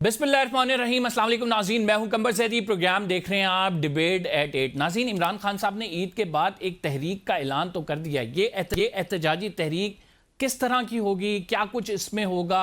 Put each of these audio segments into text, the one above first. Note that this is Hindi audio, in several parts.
बिस्मिल्लाहिर्रहमानिर्रहीम, अस्सलाम वालेकुम नाज़रीन, मैं हूं कंबर सैदी। प्रोग्राम देख रहे हैं आप डिबेट एट 8। नाज़रीन, इमरान खान साहब ने ईद के बाद एक तहरीक का ऐलान तो कर दिया। ये एहतजाजी तहरीक किस तरह की होगी, क्या कुछ इसमें होगा?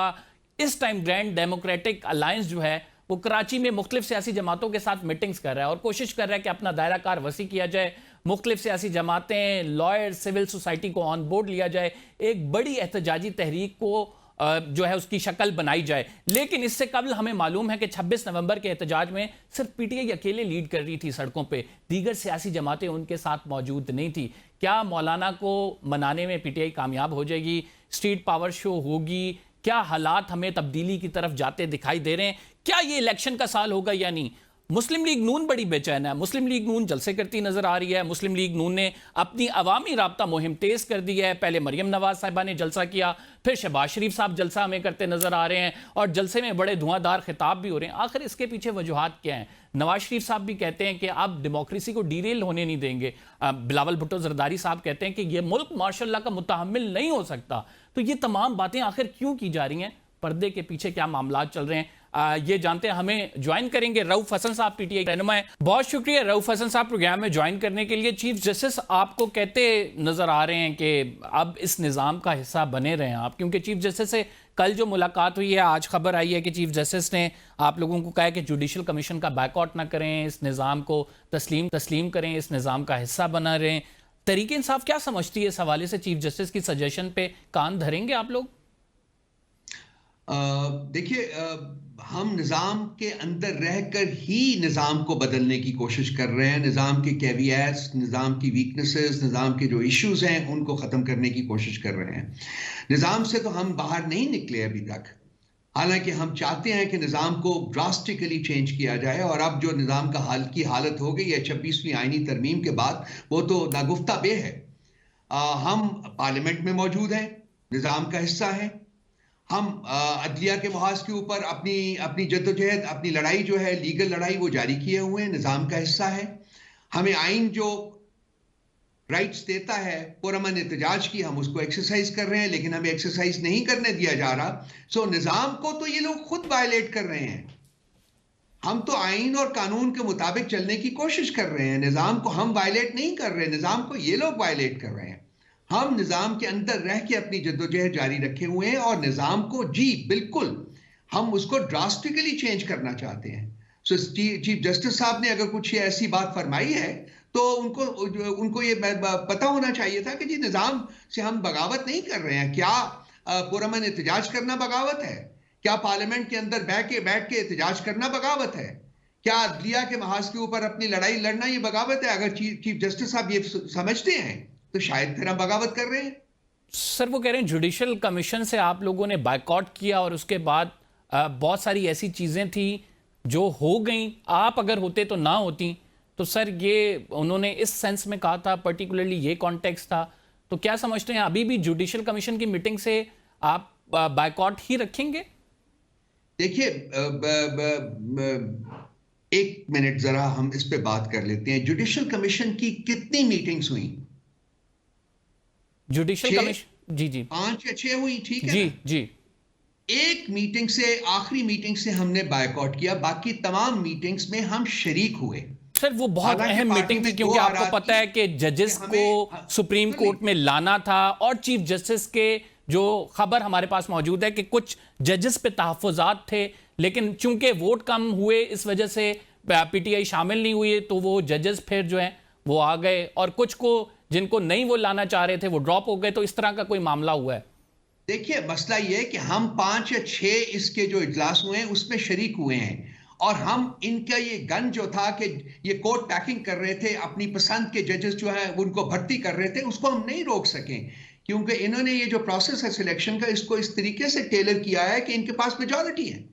इस टाइम ग्रैंड डेमोक्रेटिक अलायंस जो है वो कराची में मुख्तलिफ सियासी जमातों के साथ मीटिंग्स कर रहा है और कोशिश कर रहा है कि अपना दायरा कार वसी किया जाए। मुख्तलिफ सियासी जमातें, लॉयर, सिविल सोसाइटी को ऑन बोर्ड लिया जाए, एक बड़ी एहतजाजी तहरीक को जो है उसकी शक्ल बनाई जाए। लेकिन इससे कबल हमें मालूम है कि 26 नवंबर के एहतजाज में सिर्फ पीटीआई अकेले लीड कर रही थी सड़कों पे, दीगर सियासी जमातें उनके साथ मौजूद नहीं थी। क्या मौलाना को मनाने में पीटीआई कामयाब हो जाएगी? स्ट्रीट पावर शो होगी? क्या हालात हमें तब्दीली की तरफ जाते दिखाई दे रहे हैं? क्या ये इलेक्शन का साल होगा या नहीं? मुस्लिम लीग नून बड़ी बेचैन है। मुस्लिम लीग नून जलसे करती नजर आ रही है। मुस्लिम लीग नून ने अपनी अवामी राब्ता मुहिम तेज कर दी है। पहले मरियम नवाज साहिबा ने जलसा किया, फिर शहबाज शरीफ साहब जलसा हमें करते नजर आ रहे हैं और जलसे में बड़े धुआंधार खिताब भी हो रहे हैं। आखिर इसके पीछे वजूहात क्या हैं? नवाज शरीफ साहब भी कहते हैं कि आप डेमोक्रेसी को डीरेल होने नहीं देंगे। बिलावल भुट्टो जरदारी साहब कहते हैं कि यह मुल्क माशाल्लाह का मुतहम्मिल नहीं हो सकता। तो ये तमाम बातें आखिर क्यों की जा रही हैं? पर्दे के पीछे क्या मामला चल रहे हैं? ये जानते हैं। हमें ज्वाइन करेंगे रऊफ हसन साहब, पीटीआई रहनुमा है। बहुत शुक्रिया रऊफ हसन साहब प्रोग्राम में ज्वाइन करने के लिए। चीफ जस्टिस आपको कहते नजर आ रहे हैं कि अब इस निज़ाम का हिस्सा बने रहें आप, क्योंकि चीफ जस्टिस से कल जो मुलाकात हुई है, आज खबर आई है कि चीफ जस्टिस ने आप लोगों को कहा है कि जुडिशल कमीशन का बैकआउट ना करें, इस निज़ाम को तस्लीम करें, इस निज़ाम का हिस्सा बना रहें। तहरीक इंसाफ क्या समझती है इस हवाले से? चीफ जस्टिस की सजेशन पे कान धरेंगे आप लोग? देखिए, हम निज़ाम के अंदर रहकर ही निज़ाम को बदलने की कोशिश कर रहे हैं। निज़ाम के कैवियट्स, निज़ाम की वीकनेसेस, निज़ाम के जो इश्यूज हैं उनको ख़त्म करने की कोशिश कर रहे हैं। निज़ाम से तो हम बाहर नहीं निकले अभी तक, हालांकि हम चाहते हैं कि निज़ाम को ड्रास्टिकली चेंज किया जाए। और अब जो निज़ाम का हाल की हालत हो गई है 26वीं आईनी तरमीम के बाद, वो तो नागुफ्ता बे है। हम पार्लियामेंट में मौजूद हैं, निज़ाम का हिस्सा है। हम अदलिया के मुहाज के ऊपर अपनी अपनी जद्दोजहद, अपनी लड़ाई जो है, लीगल लड़ाई, वो जारी किए हुए हैं, निज़ाम का हिस्सा है। हमें आइन जो राइट्स देता है पुरअमन एहतजाज की, हम उसको एक्सरसाइज कर रहे हैं, लेकिन हमें एक्सरसाइज नहीं करने दिया जा रहा। सो निज़ाम को तो ये लोग खुद वायलेट कर रहे हैं। हम तो आइन और कानून के मुताबिक चलने की कोशिश कर रहे हैं। निज़ाम को हम वायलेट नहीं कर रहे, निज़ाम को ये लोग वायलेट कर रहे हैं। हम निज़ाम के अंदर रह के अपनी जद्दोजहद जारी रखे हुए हैं और निज़ाम को, जी बिल्कुल, हम उसको ड्रास्टिकली चेंज करना चाहते हैं। सो चीफ जस्टिस साहब ने अगर कुछ ऐसी बात फरमाई है तो उनको ये पता होना चाहिए था कि जी निज़ाम से हम बगावत नहीं कर रहे हैं। क्या पुरअमन एहतजाज करना बगावत है? क्या पार्लियामेंट के अंदर बैठ के एहतजाज करना बगावत है? क्या अदलिया के महाज के ऊपर अपनी लड़ाई लड़ना ये बगावत है? अगर चीफ जस्टिस साहब ये समझते हैं तो शायद फिर हम बगावत कर रहे हैं। सर, वो कह रहे हैं जुडिशल कमीशन से आप लोगों ने बायकॉट किया और उसके बाद बहुत सारी ऐसी चीज़ें थी जो हो गई। आप अगर होते तो ना होती। तो सर, ये उन्होंने इस सेंस में कहा था, पर्टिकुलरली ये कॉन्टेक्स्ट था। तो क्या समझते हैं अभी भी जुडिशल कमीशन की मीटिंग से आप बायकॉट ही रखेंगे? देखिए, एक मिनट जरा हम इस पे बात कर लेते हैं। जुडिशल कमीशन की कितनी मीटिंग्स हुई? जुडिशल कमीशन, जी जी, 5 या 6 हुई, ठीक है जी ना? जी। एक मीटिंग से, आखिरी मीटिंग से हमने बायकॉट किया, बाकी तमाम मीटिंग्स में हम शरीक हुए। सर, वो बहुत अहम मीटिंग थी क्योंकि आपको पता है कि जजेस को सुप्रीम कोर्ट में लाना था और चीफ जस्टिस के जो खबर हमारे पास मौजूद है कि कुछ जजेस पे तहफ़्फ़ुज़ात थे, लेकिन चूंकि वोट कम हुए इस वजह से पीटीआई शामिल नहीं हुई, तो वो जजेस फिर जो हैं वो आ गए और कुछ को जिनको नहीं वो लाना चाह रहे थे वो ड्रॉप हो गए। तो इस तरह का कोई मामला हुआ है? देखिए, मसला ये है कि हम 5 या 6 इसके जो इजलास हुए हैं उसमें शरीक हुए हैं और हम इनका ये गन जो था कि ये कोर्ट पैकिंग कर रहे थे, अपनी पसंद के जजेस जो है उनको भर्ती कर रहे थे, उसको हम नहीं रोक सके क्योंकि इन्होंने ये जो प्रोसेस है सिलेक्शन का, इसको इस तरीके से टेलर किया है कि इनके पास मेजॉरिटी है।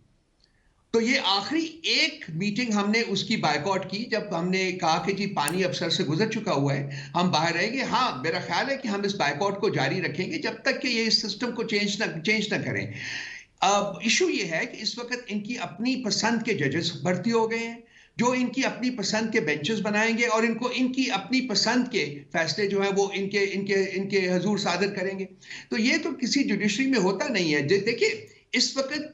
तो ये आखिरी एक मीटिंग हमने उसकी बायकॉट की जब हमने कहा कि जी पानी अब सर से गुजर चुका हुआ है, हम बाहर रहेंगे। हाँ, मेरा ख्याल है कि हम इस बायकॉट को जारी रखेंगे जब तक कि ये इस सिस्टम को चेंज ना करें। अब इशू ये है कि इस वक्त इनकी अपनी पसंद के जजेस भर्ती हो गए हैं जो इनकी अपनी पसंद के बेंचेस बनाएंगे और इनको इनकी अपनी पसंद के फैसले जो है वो इनके इनके इनके हजूर सादर करेंगे। तो ये तो किसी जुडिशरी में होता नहीं है। देखिए, इस वक्त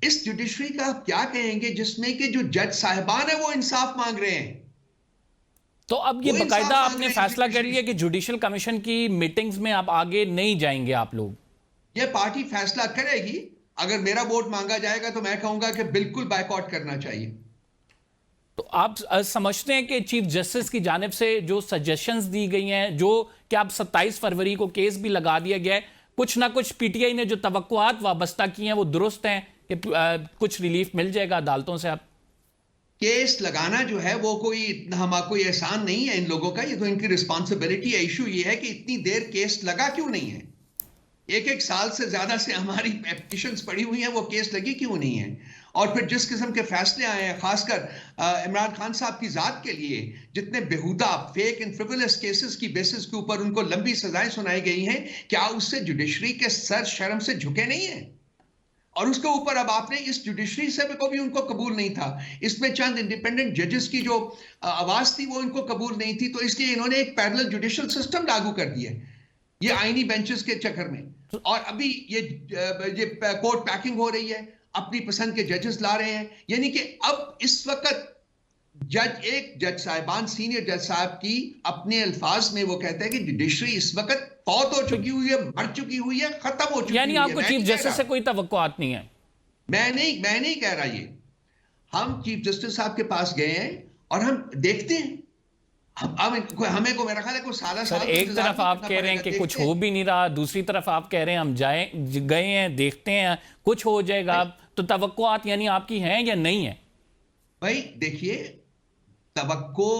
इस जुडिशरी का आप क्या कहेंगे जिसमें कि जो जज साहिबान है वो इंसाफ मांग रहे हैं? तो अब ये वो इंसाफ बाकायदा मांग आपने रहे हैं फैसला कर जुडिशरी लिया से। कि जुडिशल कमीशन की मीटिंग्स में आप आगे नहीं जाएंगे आप लोग? ये पार्टी फैसला करेगी। अगर मेरा वोट मांगा जाएगा तो मैं कहूंगा कि बिल्कुल बायकॉट करना चाहिए। तो आप समझते हैं कि चीफ जस्टिस की जानिब से जो सजेशंस दी गई हैं, जो कि आप 27 फरवरी को केस भी लगा दिया गया है, कुछ ना कुछ पीटीआई ने जो तवक्कुआत वाबस्ता की हैं वो दुरुस्त हैं कि कुछ रिलीफ मिल जाएगा अदालतों से? आप केस लगाना जो है वो कोई कोई एहसान नहीं है इन लोगों का, ये तो इनकी रिस्पॉन्सिबिलिटी है। इशू ये है कि इतनी देर केस लगा क्यों नहीं है? एक एक साल से ज्यादा से हमारी एप्लीकेशंस पड़ी हुई हैं, वो केस लगी क्यों नहीं है? और फिर जिस किस्म के फैसले आए हैं, खासकर इमरान खान साहब की जात के लिए, जितने बेहुदा फेक एंड फ्रिवोलस केसेस की बेसिस के ऊपर उनको लंबी सजाएं सुनाई गई हैं, क्या उससे जुडिशरी के सर शर्म से झुके नहीं है? और उसके ऊपर अब आपने इस जुडिशरी से को भी उनको कबूल नहीं था, इसमें चंद इंडिपेंडेंट जजेस की जो आवाज थी वो इनको कबूल नहीं थी, तो इसलिए इन्होंने एक पैरेलल जुडिशल सिस्टम लागू कर दिया ये आईनी बेंचेस के चक्कर में। और अभी ये कोर्ट पैकिंग हो रही है, अपनी पसंद के जजेस ला रहे हैं, यानी कि अब इस वक्त एक जज साहिबान, सीनियर जज साहब की अपने अल्फाज में वो कहते हैं कि जुडिशरी इस वक्त फौत हो चुकी हुई है, मर चुकी हुई है, खत्म हो चुकी यानी हुई है। आपको चीफ जस्टिस से कोई तवक्कुआत नहीं है? मैं नहीं कह रहा ये। हम चीफ जस्टिस साहब के पास गए हैं और हम देखते हैं। हमें को मेरा ख्याल है कोई साल सर, एक तरफ आप कह रहे हैं कि कुछ हो भी नहीं रहा, दूसरी तरफ आप कह रहे हैं हम गए हैं, देखते हैं कुछ हो जाएगा, तो तवक्कुआत यानी आपकी हैं या नहीं है? भाई देखिए, तवक्को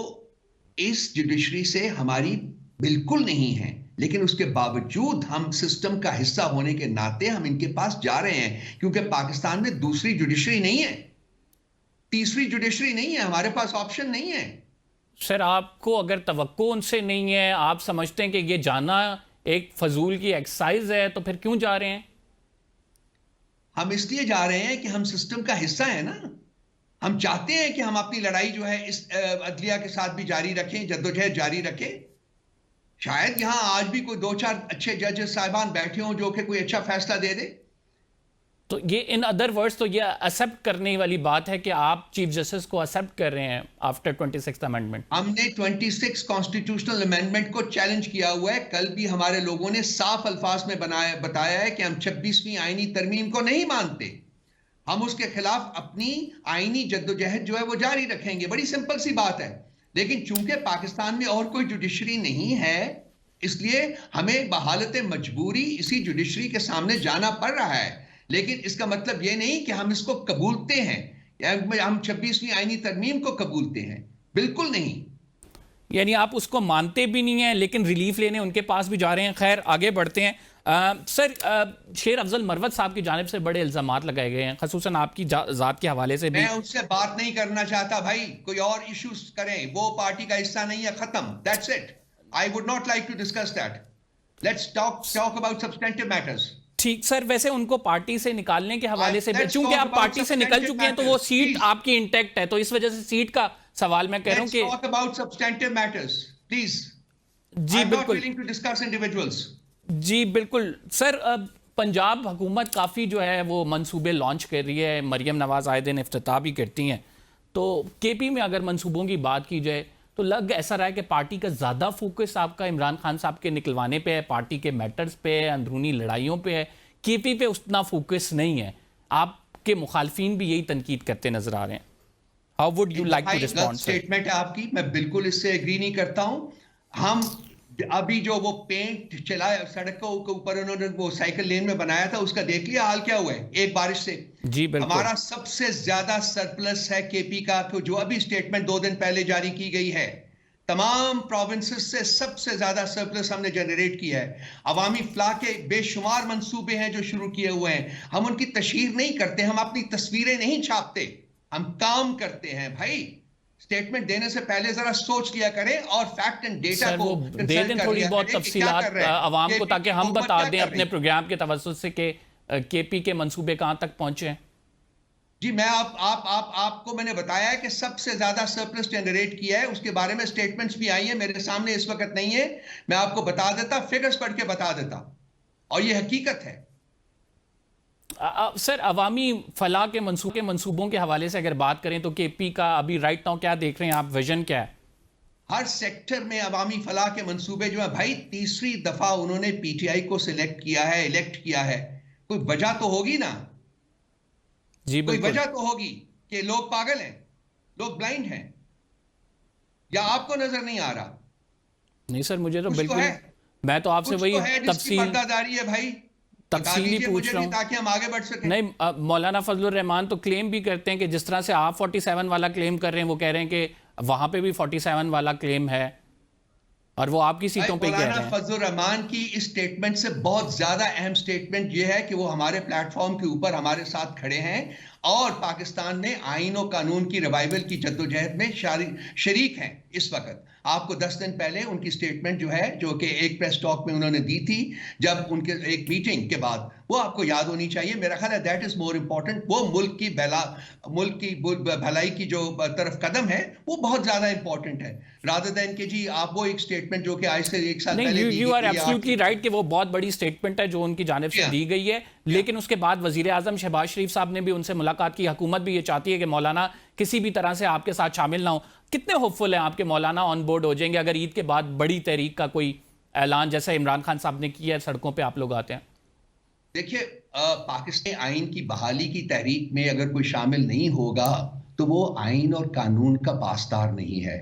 इस जुडिशरी से हमारी बिल्कुल नहीं है, लेकिन उसके बावजूद हम सिस्टम का हिस्सा होने के नाते हम इनके पास जा रहे हैं, क्योंकि पाकिस्तान में दूसरी जुडिशरी नहीं है, तीसरी जुडिशरी नहीं है, हमारे पास ऑप्शन नहीं है। सर, आपको अगर तवक्को उनसे नहीं है, आप समझते हैं कि ये जाना एक फजूल की एक्सरसाइज है, तो फिर क्यों जा रहे हैं? हम इसलिए जा रहे हैं कि हम सिस्टम का हिस्सा है ना। हम चाहते हैं कि हम अपनी लड़ाई जो है इस अदलिया के साथ भी जारी रखें, जद्दोजहद जारी रखें। शायद यहां आज भी कोई 2-4 अच्छे जजेस साहिबान बैठे हों जो कि कोई अच्छा फैसला दे दे। तो ये इन अदर वर्ड्स तो ये एक्सेप्ट करने वाली बात है कि आप चीफ जस्टिस को एक्सेप्ट कर रहे हैं आफ्टर 26th अमेंडमेंट। हमने 26 कॉन्स्टिट्यूशनल अमेंडमेंट को चैलेंज किया हुआ है। कल भी हमारे लोगों ने साफ अल्फाज में बताया है कि हम 26वीं आईनी तरमीम को नहीं मानते। हम उसके खिलाफ अपनी आईनी जद्दोजहद जो है वो जारी रखेंगे। बड़ी सिंपल सी बात है। लेकिन चूंकि पाकिस्तान में और कोई जुडिशरी नहीं है, इसलिए हमें बहालत मजबूरी इसी जुडिशरी के सामने जाना पड़ रहा है। लेकिन इसका मतलब यह नहीं कि हम इसको कबूलते हैं या हम 26वीं आईनी तरमीम को कबूलते हैं, बिल्कुल नहीं। यानी आप उसको मानते भी नहीं हैं, लेकिन रिलीफ लेने उनके पास भी जा रहे हैं। खैर, आगे बढ़ते हैं। सर, शेर अफजल मरवत साहब की जानिब से बड़े इल्जामात लगाए गए हैं, खसूसन आपकी जात के हवाले से भी। मैं उससे बात नहीं करना चाहता भाई, कोई और इश्यूज करें, वो पार्टी का हिस्सा नहीं है, खत्म, that's it. I would not like to discuss that. Let's talk about substantive matters. ठीक सर, वैसे उनको पार्टी से निकालने के हवाले से, Let's चूंकि talk आप about पार्टी से निकल चुके हैं तो वो substantive सीट matters, आपकी इंटैक्ट है, तो इस वजह से सीट का सवाल मैं कह रहा हूं Let's कि talk about substantive matters, please. Ji I'm not बिल्कुल, willing to discuss individuals. जी बिल्कुल। सर, पंजाब हुकूमत काफ़ी जो है वो मंसूबे लॉन्च कर रही है, मरियम नवाज आए दिन इफ्तिताह भी करती हैं, तो केपी में अगर मंसूबों की बात की जाए तो लग ऐसा रहा है कि पार्टी का ज़्यादा फोकस आपका इमरान खान साहब के निकलवाने पे है, पार्टी के मैटर्स पे है, अंदरूनी लड़ाइयों पे है, केपी पे उतना फोकस नहीं है। आपके मुखालफिन भी यही तनकीद करते नजर आ रहे हैं। How would you like to respond? Statement है आपकी, मैं बिल्कुल इससे एग्री नहीं करता हूं। हम अभी जो वो पेंट चलाया सड़कों के ऊपर उन्होंने वो साइकिल लेन में बनाया था, उसका देख लिया हाल क्या हुआ है एक बारिश से? जी बिल्कुल। हमारा सबसे ज्यादा सरप्लस है केपी का, जो अभी स्टेटमेंट 2 दिन पहले जारी की गई है। तमाम प्रोविंसेस से सबसे ज्यादा सरप्लस हमने जनरेट किया है। अवामी फलाह के बेशुमार मंसूबे हैं जो शुरू किए हुए हैं। हम उनकी तशहीर नहीं करते, हम अपनी तस्वीरें नहीं छापते, हम काम करते हैं। भाई, स्टेटमेंट देने से पहले जरा सोच लिया करें और फैक्ट एंड डेटा को दे दें थोड़ी बहुत तफसीलात आवाम को, ताकि हम बता दें अपने प्रोग्राम के तवज्जुह से कि केपी के मंसूबे कहां तक पहुंचे हैं। जी, मैं आपको मैंने बताया है कि सबसे ज्यादा सरप्लस जनरेट किया है। उसके बारे में स्टेटमेंट्स भी आई है, मेरे सामने इस वक्त नहीं है, मैं आपको बता देता, फिगर्स पढ़ के बता देता, और ये हकीकत है। सर, अवामी फलाह के मंसूबों के हवाले से अगर बात करें तो केपी का अभी राइट नाउ क्या देख रहे हैं आप, विजन क्या है? हर सेक्टर में अवामी फलाह के मंसूबे जो है भाई, तीसरी दफा उन्होंने पीटीआई को सिलेक्ट किया है, इलेक्ट किया है, कोई वजह तो होगी ना। जी कोई बिल्कुल। वजह तो होगी कि लोग पागल हैं, लोग ब्लाइंड हैं, या आपको नजर नहीं आ रहा? नहीं सर, मुझे तो कुछ तो बिल्कुल, है, मैं तो आपसे कुछ वही तो है जिसकी तफसील पर्दादारी है भाई। बता तफसीली दीजिए पूछ मुझे रहा भी हूँ। ताकि हम आगे बढ़ सकें। नहीं, मौलाना फजलुर रहमान तो क्लेम भी करते हैं कि जिस तरह से आप 47 वाला क्लेम कर रहे हैं, वो कह रहे हैं कि वहां पे भी 47 वाला क्लेम है और वो आपकी सीटों पे कह मौलाना रहे हैं। फजलुर रहमान की इस स्टेटमेंट से बहुत ज्यादा अहम स्टेटमेंट यह है कि वो हमारे प्लेटफॉर्म के ऊपर हमारे साथ खड़े हैं और पाकिस्तान में आईन और कानून की रिवाइवल की जद्दोजहद में शरीक हैं इस वक्त। आपको 10 दिन पहले उनकी स्टेटमेंट जो है, जो कि एक प्रेस टॉक में उन्होंने दी थी, जब उनके एक मीटिंग के बाद, वो आपको याद होनी चाहिए। मेरा ख्याल है दैट इज मोर इंपॉर्टेंट। वो मुल्क की भलाई की जो तरफ कदम है, वो बहुत ज्यादा इंपॉर्टेंट है, रादर देन कि जी आप वो एक स्टेटमेंट जो कि आज से 1 साल नहीं, पहले दी यू आर गई थी, एब्सोल्युटली राइट कि वो बहुत बड़ी स्टेटमेंट है जो उनकी जानिब से दी गई है, लेकिन उसके बाद वजीर आजम शहबाज शरीफ साहब ने भी उनसे मुलाकात की। हुकूमत भी ये चाहती है कि मौलाना किसी भी तरह से आपके साथ शामिल ना हो। कितने होपफुल हैं आपके मौलाना ऑन बोर्ड हो जाएंगे अगर ईद के बाद बड़ी तहरीक का कोई ऐलान जैसा इमरान खान साहब ने किया है, सड़कों पे आप लोग आते हैं? देखिए, पाकिस्तान आइन की बहाली की तहरीक में अगर कोई शामिल नहीं होगा तो वो आइन और कानून का पासदार नहीं है।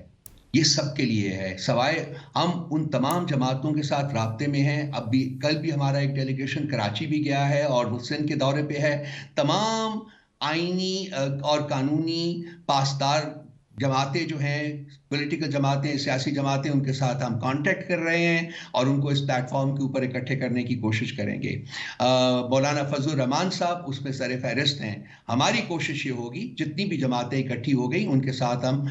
ये सबके लिए है, सवाए हम उन तमाम जमातों के साथ राब्ते में हैं। अब भी, कल भी हमारा एक डेलीगेशन कराची भी गया है और सिंध के दौरे पे है। तमाम आइनी और कानूनी पासदार जमातें जो हैं, पॉलिटिकल जमातें, सियासी जमातें, उनके साथ हम कांटेक्ट कर रहे हैं और उनको इस प्लेटफॉर्म के ऊपर इकट्ठे करने की कोशिश करेंगे। मौलाना फजलुर रहमान साहब उसमें सर फहरिस्त हैं। हमारी कोशिश ये होगी, जितनी भी जमातें इकट्ठी हो गई उनके साथ हम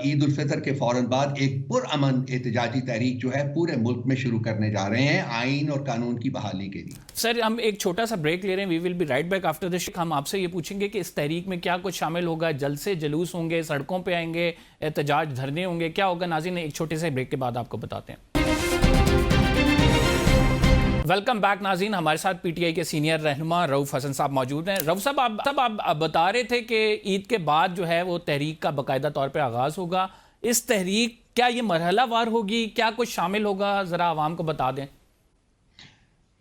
ईद उल फितर के फौरन बाद एक पुरअमन एहतजाजी तहरीक जो है पूरे मुल्क में शुरू करने जा रहे हैं, आइन और कानून की बहाली के लिए। सर, हम एक छोटा सा ब्रेक ले रहे हैं, we will be right back after this. हम आपसे ये पूछेंगे कि इस तहरीक में क्या कुछ शामिल होगा, जलसे जुलूस होंगे, सड़कों पे आएंगे, एहतजाज, धरने होंगे, क्या होगा? नाज़रीन, एक छोटे से ब्रेक के बाद आपको बताते हैं। वेलकम बैक नाज़रीन, हमारे साथ पीटीआई के सीनियर रहनुमा रऊफ हसन साहब मौजूद हैं। रऊफ साहब, आप बता रहे थे कि ईद के बाद जो है वो तहरीक का बाकायदा तौर पे आगाज़ होगा। इस तहरीक क्या ये मरहलावार होगी, क्या कुछ शामिल होगा, ज़रा आवाम को बता दें।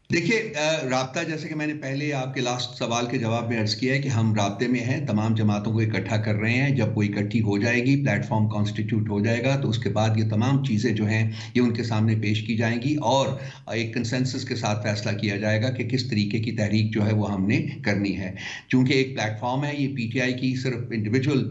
देखिए, राब्ता, जैसे कि मैंने पहले आपके लास्ट सवाल के जवाब में अर्ज किया है कि हम राब्ते में हैं, तमाम जमातों को इकट्ठा कर रहे हैं। जब वो इकट्ठी हो जाएगी, प्लेटफॉर्म कॉन्स्टिट्यूट हो जाएगा, तो उसके बाद ये तमाम चीज़ें जो हैं ये उनके सामने पेश की जाएंगी और एक कंसेंसस के साथ फैसला किया जाएगा कि किस तरीके की तहरीक जो है वो हमने करनी है। चूँकि एक प्लेटफॉर्म है, ये पीटीआई की सिर्फ इंडिविजुअल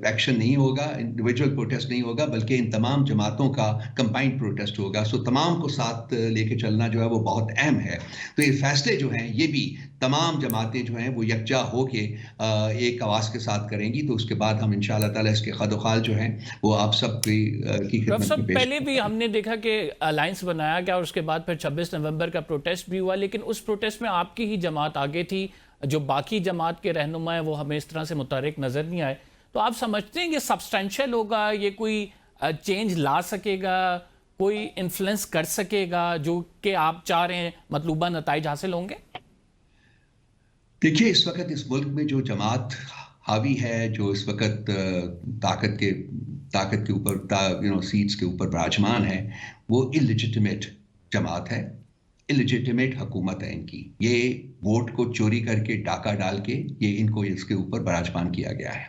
एक्शन नहीं होगा, इंडिविजुअल प्रोटेस्ट नहीं होगा, बल्कि इन तमाम जमातों का कंबाइंड प्रोटेस्ट होगा। सो तमाम को साथ लेके चलना जो है वो बहुत अहम है। तो ये फैसले जो हैं ये भी तमाम जमातें जो हैं वो यकजा होके एक आवाज़ के साथ करेंगी। तो उसके बाद हम इंशाअल्लाह ताला इसके खदोखाल जो हैं वो आप सब की खिदमत में पेश पहले भी हमने देखा कि अलायंस बनाया गया और उसके बाद फिर 26 नवंबर का प्रोटेस्ट भी हुआ, लेकिन उस प्रोटेस्ट में आपकी ही जमात आगे थी। जो बाकी जमात के रहनुमा हैं वो हमें इस तरह से मुतहरिक नज़र नहीं आए। तो आप समझते हैं कि सब्सटेंशियल होगा, ये कोई चेंज ला सकेगा, कोई इन्फ्लुएंस कर सकेगा जो कि आप चाह रहे हैं, मतलूबा नताइज हासिल होंगे? देखिए, इस वक्त इस मुल्क में जो जमात हावी है, जो इस वक्त ताकत के ऊपर सीट्स के ऊपर विराजमान है, वो इलिजिटिमेट जमात है, इलिजिटिमेट हुकूमत है इनकी। ये वोट को चोरी करके, डाका डाल के ये इनको इसके ऊपर विराजमान किया गया है।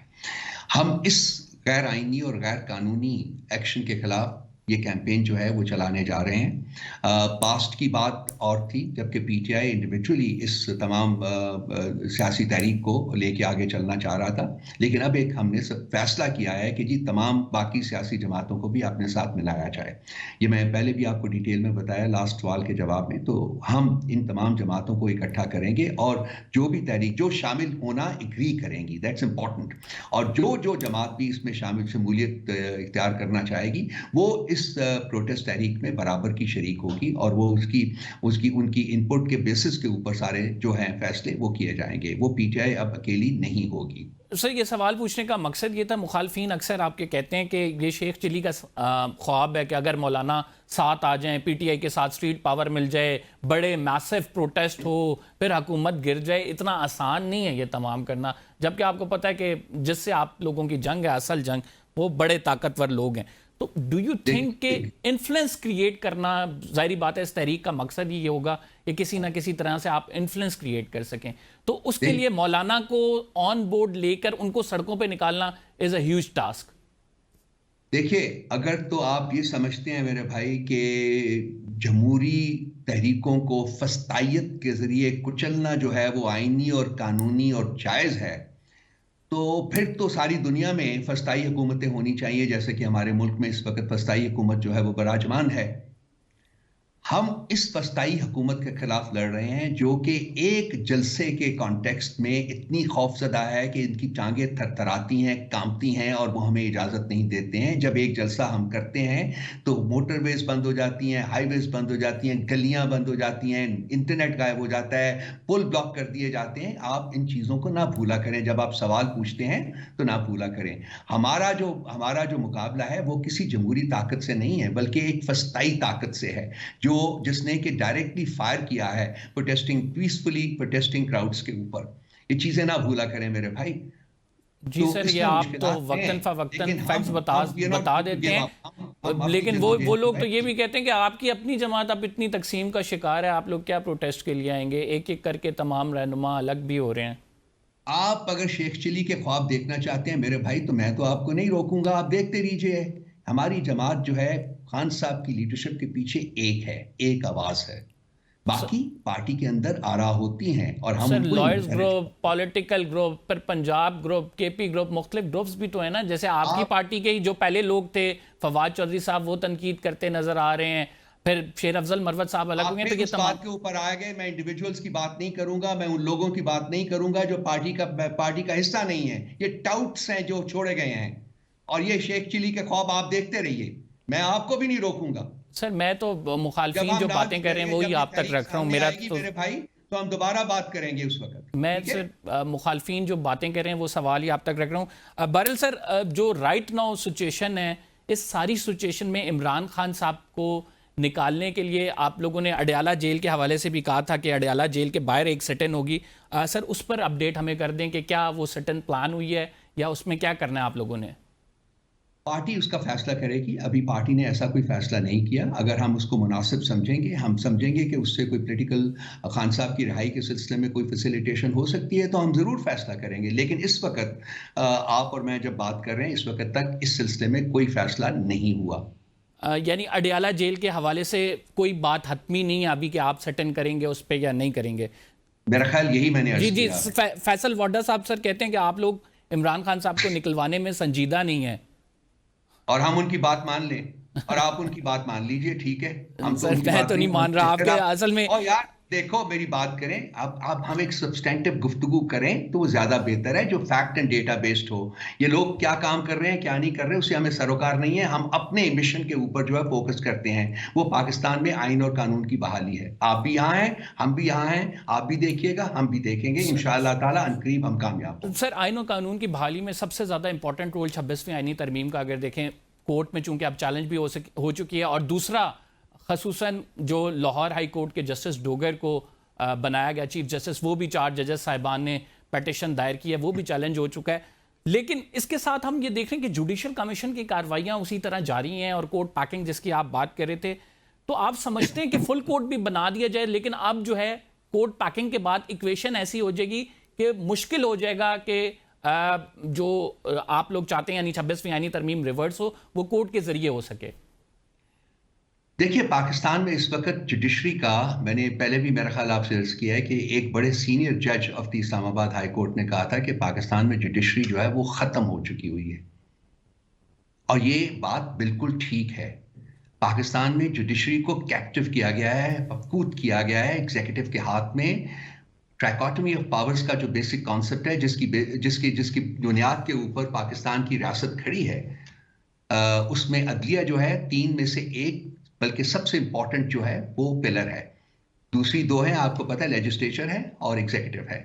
हम इस गैर आइनी और गैर कानूनी एक्शन के खिलाफ ये कैंपेन जो है वो चलाने जा रहे हैं। पास्ट की बात और थी जबकि पीटीआई इंडिविजुअली इस तमाम सियासी तहरीक को लेके आगे चलना चाह रहा था, लेकिन अब एक हमने सब फैसला किया है कि जी तमाम बाकी सियासी जमातों को भी अपने साथ मिलाया जाए। ये मैं पहले भी आपको डिटेल में बताया लास्ट सवाल के जवाब में। तो हम इन तमाम जमातों को इकट्ठा करेंगे और जो भी तहरीक जो शामिल होना एग्री करेंगी, दैट्स इंपॉर्टेंट। और जो जो जमात भी इसमें शामिल शमूलियत इख्तियार करना चाहेगी वो इस प्रोटेस्ट तहरीक में बराबर की शरीक होगी और वो उसकी उसकी उनकी इनपुट के बेसिस के ऊपर सारे जो हैं फैसले वो किए जाएंगे। वो पीटीआई अब अकेली नहीं होगी। सर ये सवाल पूछने का मकसद ये था, मुखालफीन अक्सर आपके कहते हैं कि ये शेख चिली का ख्वाब है कि अगर मौलाना साथ आ जाएं, पीटीआई के साथ स्ट्रीट पावर मिल जाए, बड़े मैसिव प्रोटेस्ट हो, फिर हुकूमत गिर जाए। इतना आसान नहीं है ये तमाम करना, जबकि आपको पता है कि जिससे आप लोगों की जंग है, असल जंग, वो बड़े ताकतवर लोग हैं। तो डू यू थिंक कि इन्फ्लुएंस क्रिएट करना, जाहिर बात है इस तहरीक का मकसद ही ये होगा कि किसी ना किसी तरह से आप इन्फ्लुएंस क्रिएट कर सकें, तो उसके लिए मौलाना को ऑन बोर्ड लेकर उनको सड़कों पे निकालना इज अ ह्यूज टास्क। देखिए, अगर तो आप ये समझते हैं मेरे भाई कि जमहूरी तहरीकों को फस्तायत के जरिए कुचलना जो है वो आईनी और कानूनी और जायज़ है, तो फिर तो सारी दुनिया में फस्ताई हुकूमतें होनी चाहिए, जैसे कि हमारे मुल्क में इस वक्त फस्ताई हुकूमत जो है वो बराजमान है। हम इस फस्ताई हुकूमत के खिलाफ लड़ रहे हैं जो कि एक जलसे के कॉन्टेक्स्ट में इतनी खौफजदा है कि इनकी टांगें थरथराती हैं, कांपती हैं और वो हमें इजाज़त नहीं देते हैं। जब एक जलसा हम करते हैं तो मोटरवेज बंद हो जाती हैं, हाईवेज बंद हो जाती हैं, गलियां बंद हो जाती हैं, इंटरनेट गायब हो जाता है, पुल ब्लॉक कर दिए जाते हैं। आप इन चीज़ों को ना भूला करें, जब आप सवाल पूछते हैं तो ना भूला करें। हमारा जो मुकाबला है वो किसी जमहूरी ताकत से नहीं है, बल्कि एक फस्ताई ताकत से है जिसने कि डायरेक्टली फायर किया है पीसफुली प्रोटेस्टिंग क्राउड्स के ऊपर। ये चीजें ना भूला करें मेरे भाई। जी तो सर, ये आप तो वक्तन फवक्तन फैक्ट्स बता देते हैं, लेकिन वो लोग तो ये भी कहते हैं कि आपकी अपनी जमात अब इतनी तकसीम का शिकार है, आप लोग क्या प्रोटेस्ट के लिए आएंगे? एक एक करके तमाम रहनुमा अलग भी हो रहे हैं। आप अगर शेख चिली के ख्वाब देखना चाहते हैं मेरे भाई, तो मैं तो आपको नहीं रोकूंगा, आप देखते रहिए। हमारी जमात जो है खान साहब की लीडरशिप के पीछे एक है, एक आवाज है। बाकी पार्टी के अंदर आरा होती हैं और हम sir lawyers group, political group, फिर पंजाब ग्रुप, केपी ग्रुप, मुख्तलिफ ग्रुप्स भी तो है ना। जैसे आपकी पार्टी के ही जो पहले लोग थे, फवाद चौधरी साहब, वो तनकीद करते नजर आ रहे हैं, फिर शेर अफजल मरवत साहब अलग होंगे। तो ये बात के ऊपर आ गए। मैं इंडिविजुअल्स की बात नहीं करूंगा, मैं उन लोगों की बात नहीं करूंगा जो पार्टी का हिस्सा नहीं है। ये टाउट्स हैं जो छोड़े गए हैं, और ये शेख चिली के ख्वाब आप देखते रहिए, मैं आपको भी नहीं रोकूंगा। सर मैं तो मुखालफीन जो बातें कर रहे हैं वही आप तक रख रहा हूँ। मेरा तो मेरे भाई, तो हम दोबारा बात करेंगे उस वक्त। मैं सर मुखालफीन जो बातें कर रहे हैं वो सवाल ही आप तक रख रहा हूँ। बहरहाल सर, जो राइट नाउ सिचुएशन है, इस सारी सिचुएशन में इमरान खान साहब को निकालने के लिए आप लोगों ने अडयाला जेल के हवाले से भी कहा था कि अडयाला जेल के बाहर एक सिट इन होगी। सर उस पर अपडेट हमें कर दें कि क्या वो सिट इन प्लान हुई है या उसमें क्या करना है आप लोगों ने? पार्टी उसका फैसला करेगी। अभी पार्टी ने ऐसा कोई फैसला नहीं किया। अगर हम उसको मुनासिब समझेंगे, हम समझेंगे कि उससे कोई पॉलिटिकल खान साहब की रिहाई के सिलसिले में कोई फैसिलिटेशन हो सकती है, तो हम ज़रूर फैसला करेंगे। लेकिन इस वक्त आप और मैं जब बात कर रहे हैं, इस वक्त तक इस सिलसिले में कोई फैसला नहीं हुआ। यानी अडयाला जेल के हवाले से कोई बात हतमी नहीं है अभी कि आप सेटन करेंगे उस पर या नहीं करेंगे? मेरा ख्याल यही मैंने जी फैसल वाडा साहब सर कहते हैं कि आप लोग इमरान खान साहब को निकलवाने में संजीदा नहीं है, और हम उनकी बात मान लें और आप उनकी बात मान लीजिए, ठीक है? हम सर मैं तो नहीं मान रहा आपके असल में। और यार देखो, मेरी बात करें, अब हम एक सब्सटेंटिव गुफ्तगू करें तो वो ज्यादा बेहतर है, जो फैक्ट एंड डेटा बेस्ड हो। ये लोग क्या काम कर रहे हैं, क्या नहीं कर रहे, उससे हमें सरोकार नहीं है। हम अपने मिशन के ऊपर जो है फोकस करते हैं, वो पाकिस्तान में आइन और कानून की बहाली है। आप भी यहाँ हैं, हम भी यहाँ हैं, आप भी देखिएगा, हम भी देखेंगे, इंशाअल्लाह ताला अनकरीब हम कामयाब। सर आइन और कानून की बहाली में सबसे ज्यादा इंपॉर्टेंट रोल 26वीं आईनी तरमीम का अगर देखें, कोर्ट में चूंकि अब चैलेंज भी हो चुकी है, और दूसरा खसूसन जो लाहौर हाई कोर्ट के जस्टिस डोगर को बनाया गया चीफ जस्टिस, वो भी 4 जजेस साहिबान ने पटिशन दायर की है, वो भी चैलेंज हो चुका है। लेकिन इसके साथ हम ये देख रहे हैं कि जुडिशल कमीशन की कार्रवाइयां उसी तरह जारी हैं, और कोर्ट पैकिंग जिसकी आप बात कर रहे थे, तो आप समझते हैं कि फुल कोर्ट भी बना दिया जाए, लेकिन अब जो है कोर्ट पैकिंग के बाद इक्वेशन ऐसी हो जाएगी कि मुश्किल हो जाएगा कि जो आप लोग चाहते हैं यानी 26वीं आईनी तरमीम रिवर्स हो, वो कोर्ट के जरिए हो सके? देखिए, पाकिस्तान में इस वक्त जुडिशरी का, मैंने पहले भी मेरा ख्याल आपसे अर्ज किया है कि एक बड़े सीनियर जज of the Islamabad high court ने कहा था कि पाकिस्तान में जुडिशरी जो है वो ख़त्म हो चुकी हुई है, और ये बात बिल्कुल ठीक है। पाकिस्तान में जुडिशरी को कैप्टिव किया गया है, मफकूद किया गया है एग्जीक्यूटिव के हाथ में। ट्राइकोटमी ऑफ पावर्स का जो बेसिक कॉन्सेप्ट है, जिसकी बुनियाद के ऊपर पाकिस्तान की रियासत खड़ी है, उसमें अदलिया जो है तीन में से एक, बल्कि सबसे इंपॉर्टेंट जो है वो पिलर है। दूसरी दो है, आपको पता है, लेजिस्लेचर है और एग्जीक्यूटिव है।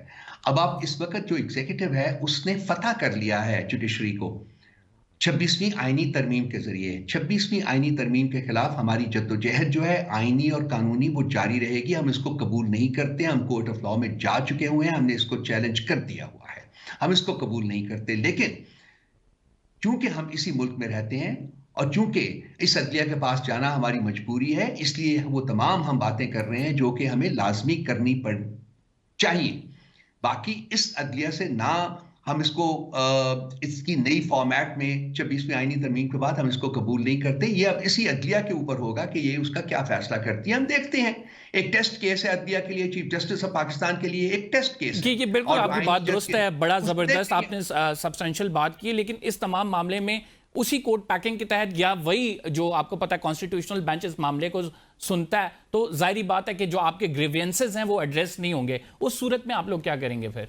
अब आप इस वक्त जो एग्जीक्यूटिव है उसने फतह कर लिया है जुडिशरी को 26वीं आईनी तरमीम के जरिए। 26वीं आईनी तरमीम के खिलाफ हमारी जद्दोजहद जो है आईनी और कानूनी वो जारी रहेगी। हम इसको कबूल नहीं करते। हम कोर्ट ऑफ लॉ में जा चुके हुए हैं, हमने इसको चैलेंज कर दिया हुआ है। हम इसको कबूल नहीं करते। लेकिन चूंकि हम इसी मुल्क में रहते हैं और चूंकि इस अदलिया के पास जाना हमारी मजबूरी है, इसलिए वो तमाम हम बातें कर रहे हैं जो कि हमें लाजमी करनी पड़ चाहिए। बाकी इस अदलिया से ना हम इसको इसकी नई फॉर्मेट में 26वीं आईनी तरमीम के बाद हम इसको कबूल नहीं करते। ये अब इसी अदलिया के ऊपर होगा कि ये उसका क्या फैसला करती है। हम देखते हैं, एक टेस्ट केस है अदलिया के लिए, चीफ जस्टिस ऑफ पाकिस्तान के लिए एक टेस्ट केस है। जी बिल्कुल, और आपकी बात दुरुस्त है, बड़ा जबरदस्त आपने सब्सटेंशियल बात की। लेकिन इस तमाम मामले में उसी कोर्ट पैकिंग के तहत या वही जो आपको पता है कॉन्स्टिट्यूशनल बेंच इस मामले को सुनता है, तो जाहिर बात है कि जो आपके ग्रीवियंसेस हैं वो एड्रेस नहीं होंगे। उस सूरत में आप लोग क्या करेंगे फिर?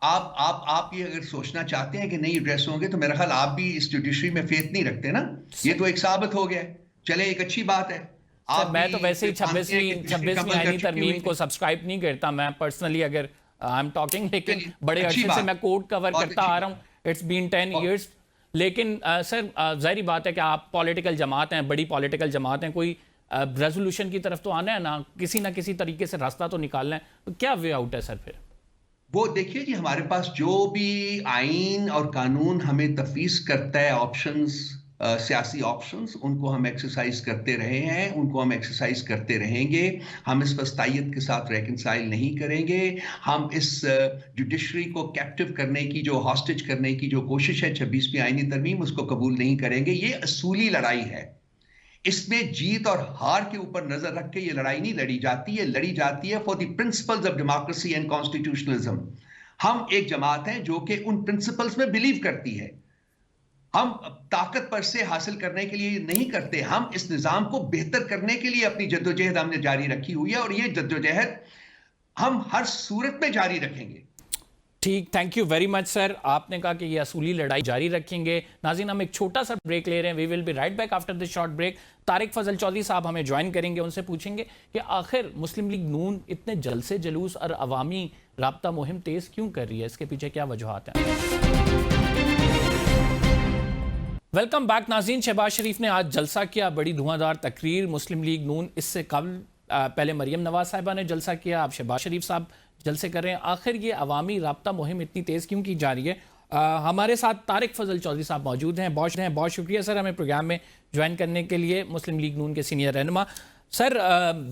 आप ये अगर सोचना चाहते हैं कि नहीं एड्रेस होंगे, तो मेरा ख्याल आप भी इस जुडिशरी में फेथ नहीं रखते ना। ये तो एक साबित हो गया। चले, एक अच्छी बात है। सर, मैं तो वैसे ही 26वीं आईनी तरमीम को सब्सक्राइब नहीं करता मैं पर्सनली, अगर आई एम टॉकिंग, लेकिन बड़े अरसे से मैं कोर्ट कवर करता आ रहा हूँ। It's been 10 years. लेकिन सर जाहिर बात है कि आप पॉलिटिकल जमात हैं, बड़ी पॉलिटिकल जमात हैं, कोई रेजोल्यूशन की तरफ तो आना है ना किसी तरीके से रास्ता तो निकालना है। तो क्या वे आउट है सर फिर? वो देखिए जी, हमारे पास जो भी आइन और कानून हमें तफवीज करता है, ऑप्शंस, सियासी ऑप्शंस, उनको हम एक्सरसाइज करते रहे हैं, उनको हम एक्सरसाइज करते रहेंगे। हम इस वस्तायत के साथ रेकनसाइल नहीं करेंगे। हम इस जुडिशरी को कैप्टिव करने की, जो हॉस्टेज करने की जो कोशिश है 26वीं आईनी तरमीम, उसको कबूल नहीं करेंगे। ये असूली लड़ाई है। इसमें जीत और हार के ऊपर नजर रख के ये लड़ाई नहीं लड़ी जाती है। लड़ी जाती है for the principles of democracy and constitutionalism. हम एक जमात हैं जो कि उन प्रिंसिपल्स में बिलीव करती है। हम ताकत पर से हासिल करने के लिए नहीं करते, हम इस निजाम को बेहतर करने के लिए अपनी जद्दोजहद हमने जारी रखी हुई है, और ये जद्दोजहद हम हर सूरत में जारी रखेंगे। ठीक, thank you very much sir. आपने कहा कि ये असूली लड़ाई जारी रखेंगे। नाज़रीन, हम एक छोटा सा ब्रेक ले रहे हैं। We will be right back after this short break. Tariq Fazal Chaudhry साहब हमें ज्वाइन करेंगे, उनसे पूछेंगे कि आखिर मुस्लिम लीग नून इतने जलसे जुलूस और अवामी राब्ता मुहिम तेज क्यों कर रही है, इसके पीछे क्या वजूहात हैं। वेलकम बैक नाज़रीन। शहबाज शरीफ ने आज जलसा किया, बड़ी धुआंधार तकरीर। मुस्लिम लीग नून इससे कबल पहले मरियम नवाज साहिबा ने जलसा किया, अब शहबाज शरीफ साहब जलसे कर रहे हैं। आखिर ये अवामी राब्ता मुहिम इतनी तेज़ क्यों की जा रही है? हमारे साथ तारिक फजल चौधरी साहब मौजूद हैं। बहुत शुक्रिया सर हमें प्रोग्राम में ज्वाइन करने के लिए, मुस्लिम लीग नून के सीनियर रहनुमा। सर,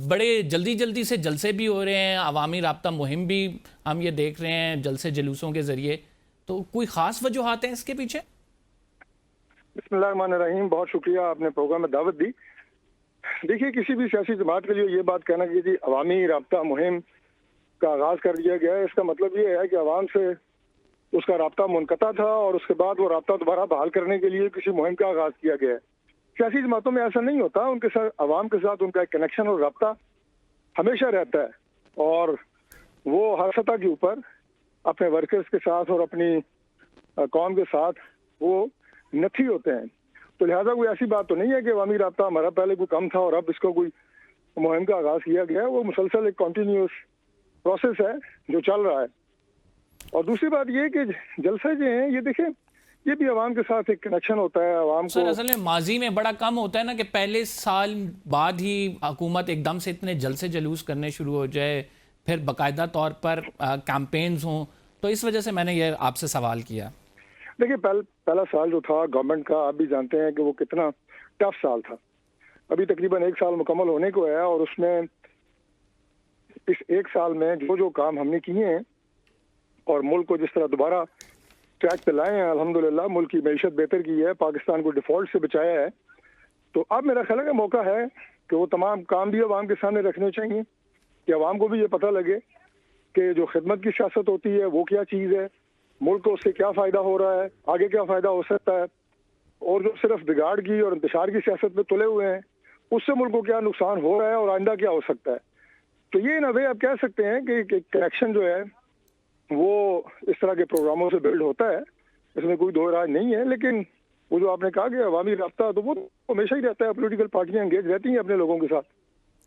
बड़े जल्दी से जलसे भी हो रहे हैं, अवामी राब्ता मुहिम भी हम ये देख रहे हैं जलसे जुलूसों के ज़रिए, तो कोई ख़ास वजूहात हैं इसके पीछे? बिस्मिल्लाहिर्रहमानिर्रहीम। बहुत शुक्रिया, आपने प्रोग्राम में दावत दी। देखिए, किसी भी सियासी जमात के लिए ये बात कहना कि जी अवामी राब्ता मुहिम का आगाज कर दिया गया है, इसका मतलब ये है कि अवाम से उसका राब्ता मुनक़ता था और उसके बाद वो राब्ता दोबारा बहाल करने के लिए किसी मुहिम का आगाज किया गया है। सियासी जमातों में ऐसा नहीं होता। उनके साथ, अवाम के साथ उनका एक कनेक्शन और राब्ता हमेशा रहता है, और वो हर सतह के ऊपर अपने वर्कर्स के साथ और अपनी कौम के साथ वो नथी होते हैं। तो लिहाजा कोई ऐसी बात तो नहीं है कि अवामी राब्ता हमारा पहले कोई कम था और अब इसको कोई मुहिम का आगाज किया गया है। वो मुसलसल एक कॉन्टीन्यूस प्रोसेस है जो चल रहा है। और दूसरी बात ये कि जलसे जो हैं, ये देखें, ये भी अवाम के साथ एक कनेक्शन होता है। अवाम को असल में माजी में बड़ा कम होता है ना कि पहले साल बाद ही हुकूमत एकदम से इतने जलसे जुलूस करने शुरू हो जाए, फिर बाकायदा तौर पर कैंपेन्स हों, तो इस वजह से मैंने ये आपसे सवाल किया। देखिए, पहला साल जो था गवर्नमेंट का, आप भी जानते हैं कि वो कितना टफ साल था। अभी तकरीबन एक साल मुकम्मल होने को है, और उसमें इस एक साल में जो जो काम हमने किए हैं और मुल्क को जिस तरह दोबारा ट्रैक पे लाए हैं, अल्हम्दुलिल्लाह मुल्क की मईशत बेहतर की है, पाकिस्तान को डिफॉल्ट से बचाया है। तो अब मेरा ख्याल है कि मौका है कि वो तमाम काम भी अवाम के सामने रखने चाहिए, कि अवाम को भी ये पता लगे कि जो खिदमत की सियासत होती है वो क्या चीज़ है, मुल्क को उससे क्या फ़ायदा हो रहा है, आगे क्या फ़ायदा हो सकता है, और जो सिर्फ बिगाड़ की और इंतशार की सियासत में तुले हुए हैं उससे मुल्क को क्या नुकसान हो रहा है और आइंदा क्या हो सकता है। तो ये इन वे आप कह सकते हैं कि कनेक्शन जो है वो इस तरह के प्रोग्रामों से बिल्ड होता है, इसमें कोई दो राय नहीं है। लेकिन वो जो आपने कहा कि अवामी राब्ता, तो वो हमेशा ही रहता है, पॉलिटिकल पार्टियां एंगेज रहती हैं अपने लोगों के साथ।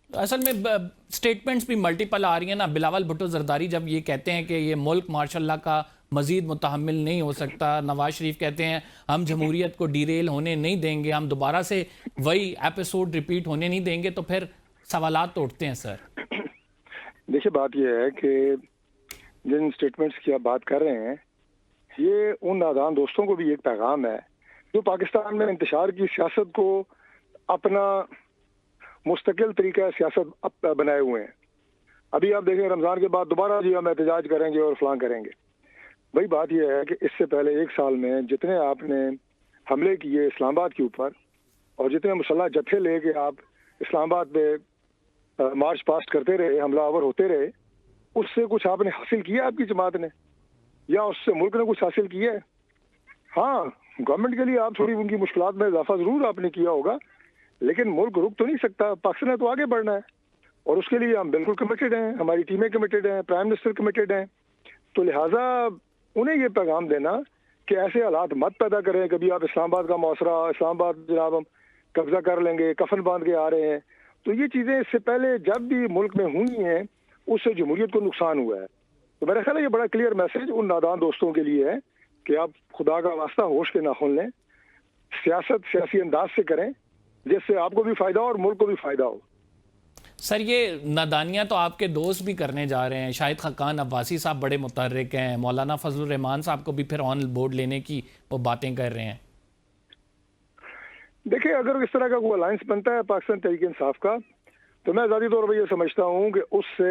असल में स्टेटमेंट्स भी मल्टीपल आ रही हैं ना। बिलावल भुट्टो जरदारी जब ये कहते हैं कि ये मुल्क माशाल्लाह का मजीद मुतहम्मिल नहीं हो सकता, नवाज शरीफ कहते हैं हम जमहूरियत को डीरेल होने नहीं देंगे, हम दोबारा से वही एपिसोड रिपीट होने नहीं देंगे, तो फिर सवालात तो उठते हैं सर। देखिए बात यह है कि जिन स्टेटमेंट्स की आप बात कर रहे हैं, ये उन नादान दोस्तों को भी एक पैगाम है जो पाकिस्तान में इंतशार की सियासत को अपना मुस्तकिल तरीका सियासत बनाए हुए हैं। अभी आप देखें रमज़ान के बाद दोबारा जी हम एहतजाज करेंगे और फलां करेंगे। वही बात यह है कि इससे पहले एक साल में जितने आपने हमले किए इस्लामाबाद के ऊपर और जितने मुसल्लह जत्थे लेके आप इस्लामाबाद पे मार्च पास्ट करते रहे, हमलावर होते रहे, उससे कुछ आपने हासिल किया आपकी जमात ने, या उससे मुल्क ने कुछ हासिल किया है? हाँ, गवर्नमेंट के लिए आप थोड़ी उनकी मुश्किलात में इजाफा जरूर आपने किया होगा, लेकिन मुल्क रुक तो नहीं सकता। पाकिस्तान ने तो आगे बढ़ना है और उसके लिए हम बिल्कुल कमिटेड हैं, हमारी टीमें कमिटेड हैं, प्राइम मिनिस्टर कमिटेड हैं। तो लिहाजा उन्हें ये पैगाम देना कि ऐसे हालात मत पैदा करें, कभी आप इस्लामाबाद का मौसरा, इस्लामाबाद जनाब हम कब्जा कर लेंगे, कफन बांध के आ रहे हैं, तो ये चीज़ें इससे पहले जब भी मुल्क में हुई हैं उससे जमहूरियत को नुकसान हुआ है। तो मेरा ख्याल है ये बड़ा क्लियर मैसेज उन नादान दोस्तों के लिए है कि आप खुदा का वास्ता होश के नाखून लें, सियासत सियासी अंदाज से करें जिससे आपको भी फायदा हो और मुल्क को भी फायदा हो। सर ये नादानियाँ तो आपके दोस्त भी करने जा रहे हैं। शाहिद खाकान अब्बासी साहब बड़े मुतहर्रिक हैं, मौलाना फजलुर रहमान साहब को भी फिर ऑन बोर्ड लेने की वो बातें कर रहे हैं। देखिए अगर इस तरह का कोई अलायंस बनता है पाकिस्तान तहरीक इंसाफ का, तो मैं ज़ाती तौर पर यह समझता हूँ कि उससे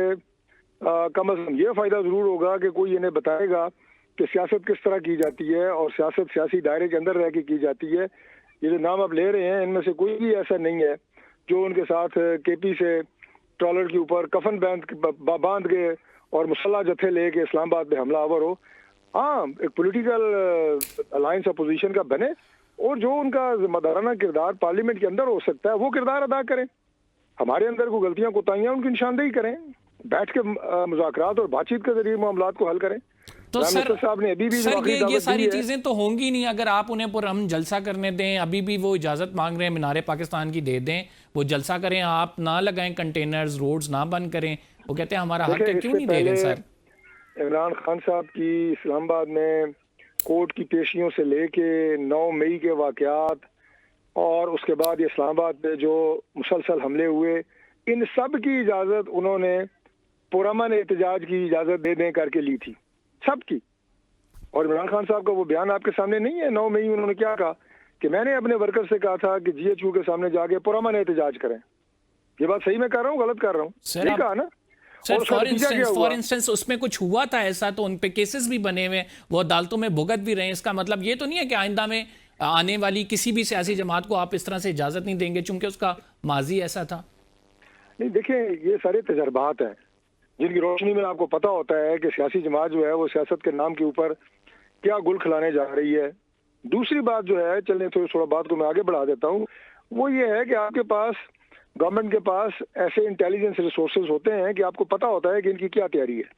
कम अज़ कम ये फ़ायदा ज़रूर होगा कि कोई इन्हें बताएगा कि सियासत किस तरह की जाती है और सियासत सियासी दायरे के अंदर रह के की जाती है। ये जो नाम आप ले रहे हैं इनमें से कोई भी ऐसा नहीं है जो उनके साथ केपी से ट्रॉलर के ऊपर कफन बांध के और मुसल्ला जत्थे लेके इस्लामाबाद में हमलावर हो। हाँ, एक पॉलिटिकल अलायंस अपोजिशन का बने और जो उनका जिम्मेदाराना किरदार पार्लियामेंट के अंदर हो सकता है वो किरदार अदा करें। हमारे अंदर को गलतियां कोताहियां उनकी निशानदेही करें, बैठ के मुज़ाकरात और बातचीत के जरिए मामलात को हल करें। तो सर साहब ने अभी भी सर ये सारी चीजें तो होंगी नहीं अगर आप उन्हें पुरअमन जलसा करने दें। अभी भी वो इजाजत मांग रहे हैं मीनारे पाकिस्तान की, दे दें, वो जलसा करें, आप ना लगाएं कंटेनर्स, रोड्स ना बंद करें। वो कहते हैं हमारा हक है, क्यों नहीं दे रहे सर? इमरान खान साहब की इस्लामाबाद में कोर्ट की पेशियों से लेके 9 मई के वाकयात और उसके बाद ये इस्लामाबाद में जो मुसलसल हमले हुए, इन सब की इजाज़त उन्होंने पुरअमन एहतजाज की इजाज़त दे दें करके ली थी, सब की। और इमरान खान साहब का वो बयान आपके सामने नहीं है? 9 मई उन्होंने क्या कहा कि मैंने अपने वर्कर से कहा था कि GHQ के सामने जाके पुरअमन एहतजाज करें। ये बात सही मैं कर रहा हूँ, गलत कर रहा हूँ? सही कहा ना? सर फॉर इंस्टेंस उसमें कुछ हुआ था ऐसा, तो उन पे केसेस भी बने हुए, वो अदालतों में भुगत भी रहे हैं। इसका मतलब ये तो नहीं है कि आइंदा में आने वाली किसी भी सियासी जमात को आप इस तरह से इजाजत नहीं देंगे चूंकि उसका माजी ऐसा था? नहीं, देखिए ये सारे तजर्बात हैं जिनकी रोशनी में आपको पता होता है कि सियासी जमात जो है वो सियासत के नाम के ऊपर क्या गुल खिलाने जा रही है। दूसरी बात जो है, चलें तो थोड़ा बात को मैं आगे बढ़ा देता हूँ, वो ये है कि आपके पास गवर्नमेंट के पास ऐसे इंटेलिजेंस रिसोर्सेज होते हैं कि आपको पता होता है कि इनकी क्या तैयारी है,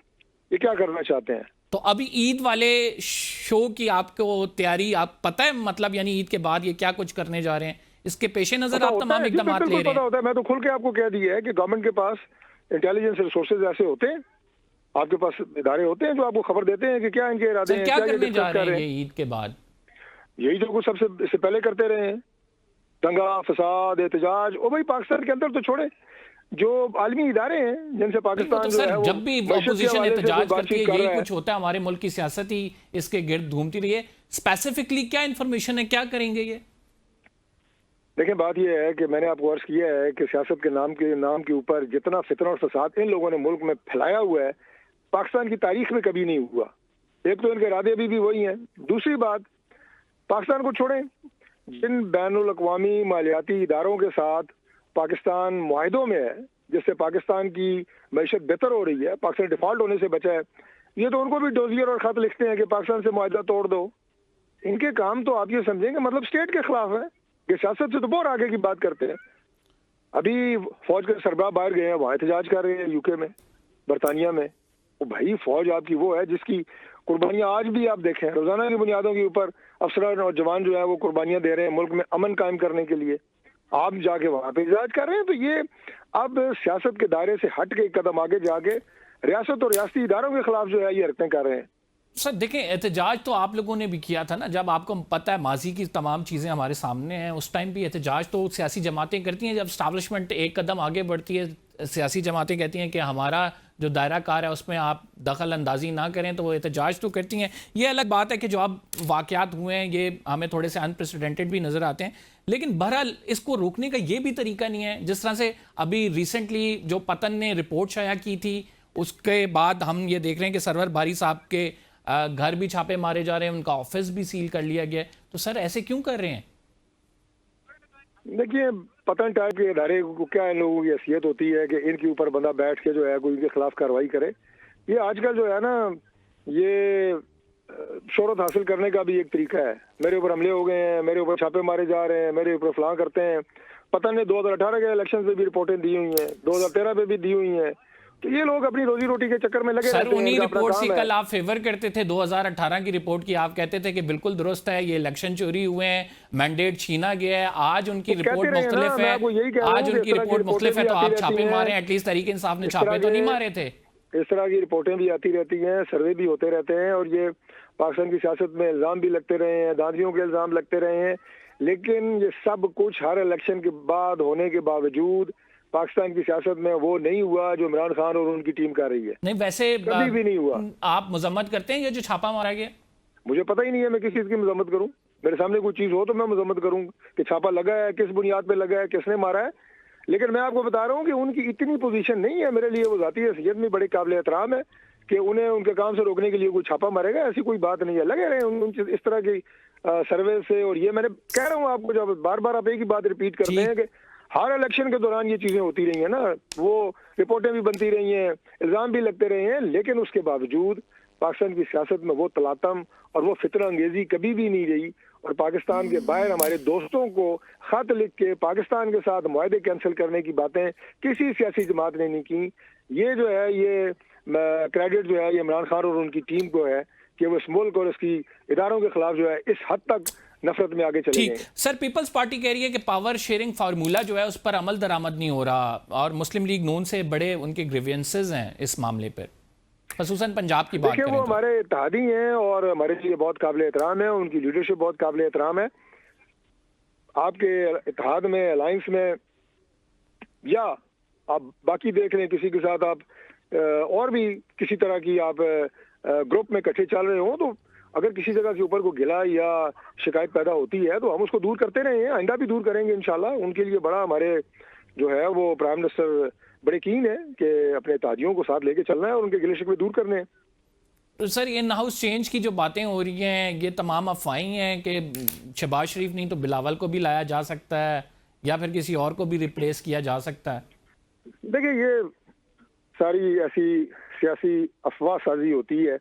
ये क्या करना चाहते हैं। तो अभी ईद वाले शो की आपको तैयारी आप पता है, मतलब यानी ईद के बाद ये क्या कुछ करने जा रहे हैं, इसके पेशे नजर आप तमाम इकदाम ले रहे हैं? पता होता है, मैं तो खुल के आपको कह दिया है कि गवर्नमेंट के पास इंटेलिजेंस रिसोर्सेज ऐसे होते हैं, आपके पास इदारे होते हैं जो आपको खबर देते हैं कि क्या इनके इरादे हैं, क्या करने जा रहे हैं ईद के बाद। यही जो कुछ सबसे इससे पहले करते रहे हैं, दंगा फसाद एहतजाज। और भाई पाकिस्तान के अंदर तो छोड़े, जो आलमी इदारे हैं जिनसे पाकिस्तान तो सर जब भी अपोजिशन एहतजाज करती है यही कुछ होता है, हमारे मुल्क की सियासत ही इसके गिर्द घूमती रही है। स्पेसिफिकली क्या इंफॉर्मेशन है, क्या करेंगे ये? देखिए बात यह है कि मैंने आपको अर्ज किया है कि सियासत के नाम के ऊपर जितना फितना और फसाद इन लोगों ने मुल्क में फैलाया हुआ है, पाकिस्तान की तारीख में कभी नहीं हुआ। एक तो इनके इरादे अभी भी वही हैं। दूसरी बात, पाकिस्तान को छोड़ें, जिन बैनुल अक़वामी मालियाती इदारों के साथ पाकिस्तान मुआहिदों में है, जिससे पाकिस्तान की मईशत बेहतर हो रही है, पाकिस्तान डिफॉल्ट होने से बचा है, ये तो उनको भी डोजियर और खत लिखते हैं कि पाकिस्तान से मुआहिदा तोड़ दो। इनके काम तो आप ये समझेंगे मतलब स्टेट के खिलाफ है, कि सियासत से तो बहुत आगे की बात करते हैं। अभी फौज के सरबराह बाहर गए हैं, वहाँ एहतजाज कर रहे हैं यूके में, बरतानिया में। वो भाई फौज आपकी वो है जिसकी कुर्बानियां आज भी आप देखें, रोजाना की बुनियादों के ऊपर अफसरान और जवान जो है वो कुर्बानियां दे रहे हैं मुल्क में अमन कायम करने के लिए। आप जाके वहां पे एहतजाज कर रहे हैं, तो ये अब सियासत के दायरे से हट के एक कदम आगे जाके रियासत और रियासती इदारों के खिलाफ जो है ये हरकतें कर रहे हैं। सर देखें, एहतजाज तो आप लोगों ने भी किया था ना, जब आपको पता है माजी की तमाम चीज़ें हमारे सामने हैं, उस टाइम भी एहतजाज तो सियासी जमातें करती हैं। जब स्टैब्लिशमेंट एक कदम आगे बढ़ती है, सियासी जमातें कहती हैं कि हमारा जो दायरा कार है उसमें आप दखल अंदाजी ना करें, तो वो एहतजाज तो करती हैं। ये अलग बात है कि जो अब वाक़यात हुए हैं ये हमें थोड़े से अनप्रेसिडेंटेड भी नज़र आते हैं, लेकिन बहरहाल इसको रोकने का ये भी तरीका नहीं है। जिस तरह से अभी रिसेंटली जो पतन ने रिपोर्ट शाया की थी, उसके बाद हम ये देख रहे हैं कि सरवर बारी साहब के घर भी छापे मारे जा रहे हैं, उनका ऑफिस भी सील कर लिया गया है। तो सर ऐसे क्यों कर रहे हैं? देखिए, पतन टाइप के इदारे को क्या इन लोगों की हैसियत होती है कि इनके ऊपर बंदा बैठ के जो है कोई इनके खिलाफ कार्रवाई करे। ये आजकल जो है ना, ये शोहरत हासिल करने का भी एक तरीका है। मेरे ऊपर हमले हो गए हैं, मेरे ऊपर छापे मारे जा रहे हैं, मेरे ऊपर फलां करते हैं। पतन ने 2018 के इलेक्शन पे भी रिपोर्टें दी हुई हैं, 2013 पे भी दी हुई हैं। तो ये लोग अपनी रोजी रोटी के चक्कर में लगे सर रहते हैं। उन्हीं इनका अपना रिपोर्ट काम से है। कल आप फेवर करते थे 2018 की रिपोर्ट की, आप कहते थे कि बिल्कुल दुरुस्त है, ये इलेक्शन चोरी हुए हैं, मैंडेट छीना गया है। आज उनकी तो रिपोर्ट कहते रहे ना, मुख्तलिफ मैं आपको यही कह है, रहा आज हूं कि उनकी इस तरह की रिपोर्ट मुख्तलिफ है, तो रिपोर्टें भी आप आती छापे रहती मारे हैं। हैं। एटलीस्ट तहरीक इंसाफ ने इस छापे तरह तो नहीं के- मारे थे। इस तरह की रिपोर्टें भी आती रहती हैं, सर्वे भी होते रहते हैं, और ये पाकिस्तान की सियासत में इल्जाम भी लगते रहे हैं, दांधियों के इल्जाम लगते रहे हैं। लेकिन ये सब कुछ हर इलेक्शन के बाद होने के बावजूद पाकिस्तान की सियासत में वो नहीं हुआ जो इमरान खान और उनकी टीम कर रही है। नहीं वैसे कभी भी नहीं हुआ। आप मजम्मत करते हैं ये जो छापा मारा गया? मुझे पता ही नहीं है, मैं किस चीज की मजम्मत करूं। मेरे सामने कोई चीज हो तो मैं मजम्मत करूं कि छापा लगा है, किस बुनियाद पे लगा है, किसने मारा है। लेकिन मैं आपको बता रहा हूं कि उनकी इतनी पोजीशन नहीं है मेरे लिए। वो जाती हैसियत में बड़े काबिल एहतराम है कि उन्हें उनके काम से रोकने के लिए कोई छापा मारेगा, ऐसी कोई बात नहीं है। लगे रहे इस तरह की सर्वे से। और ये मैंने कह रहा हूँ आपको, जब बार बार आप एक ही बात रिपीट करते हैं कि हर इलेक्शन के दौरान ये चीजें होती रही हैं ना, वो रिपोर्टें भी बनती रही हैं, इल्जाम भी लगते रहे हैं, लेकिन उसके बावजूद पाकिस्तान की सियासत में वो तलातम और वो फितना अंगेजी कभी भी नहीं रही। और पाकिस्तान के बाहर हमारे दोस्तों को खत लिख के पाकिस्तान के साथ मुआहदे कैंसिल करने की बातें किसी सियासी जमात ने नहीं की। ये जो है, ये क्रेडिट जो है ये इमरान खान और उनकी टीम को है कि वो इस मुल्क और इसकी इदारों के खिलाफ जो है इस हद तक नफरत में आगे चले गए। सर पीपल्स पार्टी कह रही है कि पावर शेयरिंग फार्मूला जो है उस पर अमल दरामद नहीं हो रहा, और मुस्लिम लीग नून से बड़े उनके ग्रीवियंसेस हैं इस मामले पर, खसूसन पंजाब की बात देखिए, करें वो तो। हमारे इत्तेहादी हैं और हमारे लिए बहुत काबिल एहतराम है, उनकी लीडरशिप बहुत काबिल एहतराम है। आपके इत्तेहाद में, अलायंस में, या आप बाकी देख लें किसी के साथ आप और भी किसी तरह की आप ग्रुप में इकट्ठे चल रहे हो, तो अगर किसी जगह के ऊपर को गिला या शिकायत पैदा होती है तो हम उसको दूर करते रहे हैं, आइंदा भी दूर करेंगे इंशाल्लाह। उनके लिए बड़ा हमारे जो है वो प्राइम मिनिस्टर बड़े कीन है कि अपने इत्तेहादियों को साथ लेके चलना है और उनके गिले शिकवे दूर करने हैं। तो सर इन हाउस चेंज की जो बातें हो रही हैं, ये तमाम अफवाहें हैं कि शहबाज शरीफ नहीं तो बिलावल को भी लाया जा सकता है या फिर किसी और को भी रिप्लेस किया जा सकता है। देखिए, ये सारी ऐसी सियासी अफवाह साजी होती है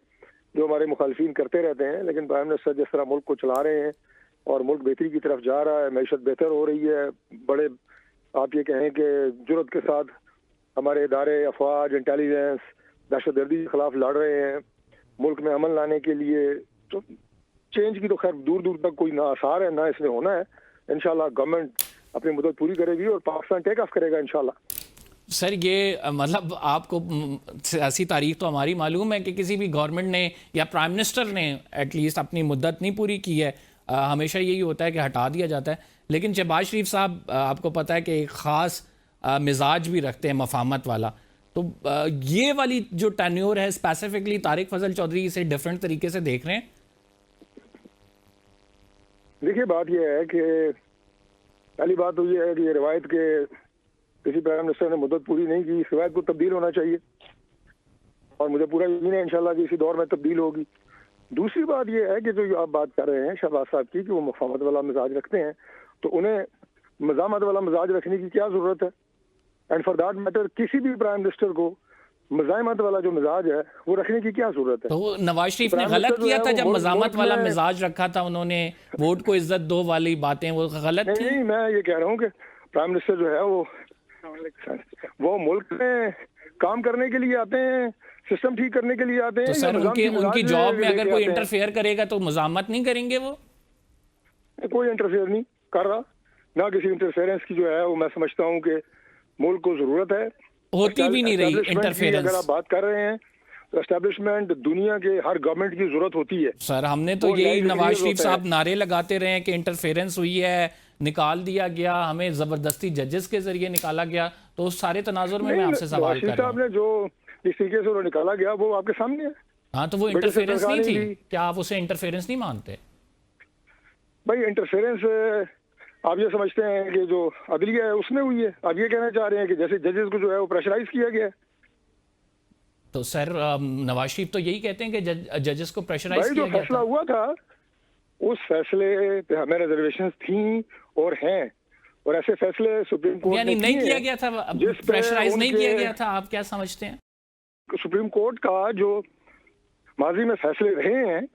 जो हमारे मुखालफिन करते रहते हैं। लेकिन प्राइम मिनिस्टर जिस तरह मुल्क को चला रहे हैं और मुल्क बेहतरी की तरफ जा रहा है, मैशत बेहतर हो रही है, बड़े आप ये कहें कि जुर्रत के साथ हमारे इदारे, अफवाज, इंटेलिजेंस दहशतगर्दी के खिलाफ लड़ रहे हैं मुल्क में अमन लाने के लिए। तो चेंज की तो खैर दूर दूर तक कोई ना आसार है ना इसमें होना है। इंशाल्लाह गवर्नमेंट अपनी मुद्दत पूरी करेगी और पाकिस्तान टेक ऑफ करेगा इंशाल्लाह। सर ये मतलब आपको सियासी तारीख तो हमारी मालूम है कि किसी भी गवर्नमेंट ने या प्राइम मिनिस्टर ने एटलीस्ट अपनी मुद्दत नहीं पूरी की है। हमेशा यही होता है कि हटा दिया जाता है। लेकिन शहबाज शरीफ साहब आपको पता है कि एक ख़ास मिजाज भी रखते हैं, मफामत वाला। तो ये वाली जो टेन्योर है स्पेसिफिकली तारिक फजल चौधरी इसे डिफरेंट तरीके से देख रहे हैं। देखिए, बात यह है कि पहली बात तो ये है कि ये रिवायत के किसी प्राइम मिनिस्टर ने मुद्दत पूरी नहीं की, इस रिवायत को तब्दील होना चाहिए और मुझे पूरा यकीन है इंशाल्लाह कि इसी दौर में तब्दील होगी। दूसरी बात यह है कि जो आप बात कर रहे हैं शहबाज साहब की कि वो मफामत वाला मिजाज रखते हैं, तो उन्हें मजामत वाला मिजाज रखने की क्या जरूरत है? एंड फॉर दैट मैटर किसी भी प्राइम मिनिस्टर को मजामत वाला जो मिजाज है वो रखने की क्या जरूरत है? तो नवाज शरीफ ने गलत किया था जब मजामत वाला मिजाज रखा था, उन्होंने वोट को इज्जत दो वाली बातें, वो गलत थी? नहीं, मैं ये कह रहा हूँ कि प्राइम मिनिस्टर जो है वो मुल्क में काम करने के लिए आते हैं, सिस्टम ठीक करने के लिए आते हैं। तो या सर निजाम की उनकी मिजाज जॉब में लेके अगर कोई आते हैं। इंटरफेयर करेगा तो मजामत नहीं करेंगे वो? कोई इंटरफेयर नहीं कर रहा, ना किसी इंटरफेरेंस की जो है वो मैं समझता हूँ कि मुल्क को जरूरत है। होती भी नहीं रही Establishment की इंटरफेरेंस। अगर आप बात कर रहे हैं तो एस्टेब्लिशमेंट दुनिया के हर गवर्नमेंट की जरूरत होती है। सर हमने तो वो यही लाइफ नवाज क्लियर शरीफ होता साहब है। नारे लगाते रहे हैं कि इंटरफेरेंस हुई है, निकाल दिया गया, हमें जबरदस्ती जजेस के जरिए निकाला गया। तो उस सारे तनाजुर में मैं आपसे सवाल नवाज कर शरीफ रहा साहब हूँ। ने जो इस तरीके से वो निकाला गया वो आपके सामने है। हाँ तो वो बेटे से इंटरफेरेंस नहीं सरकार थी? नहीं दी। क्या आप उसे इंटरफेरेंस नहीं मानते? भाई इंटरफेरेंस आप ये समझते हैं कि जो अदलिया है उसमें हुई है, आप ये कहना चाह रहे हैं कि जैसे जजेस को जो है वो प्रेशराइज किया गया है। तो सर नवाज शरीफ तो यही कहते हैं कि जजेस को प्रेशराइज भाई किया जो गया फैसला था। हुआ था उस फैसले पे हमें रिजर्वेशन थी और हैं, और ऐसे फैसले सुप्रीम कोर्ट यानी ने नहीं किए किया हैं, गया था, जिस पे प्रेशराइज नहीं किया उनके- गया था, आप क्या समझते हैं? सुप्रीम कोर्ट का जो माजी में फैसले रहे हैं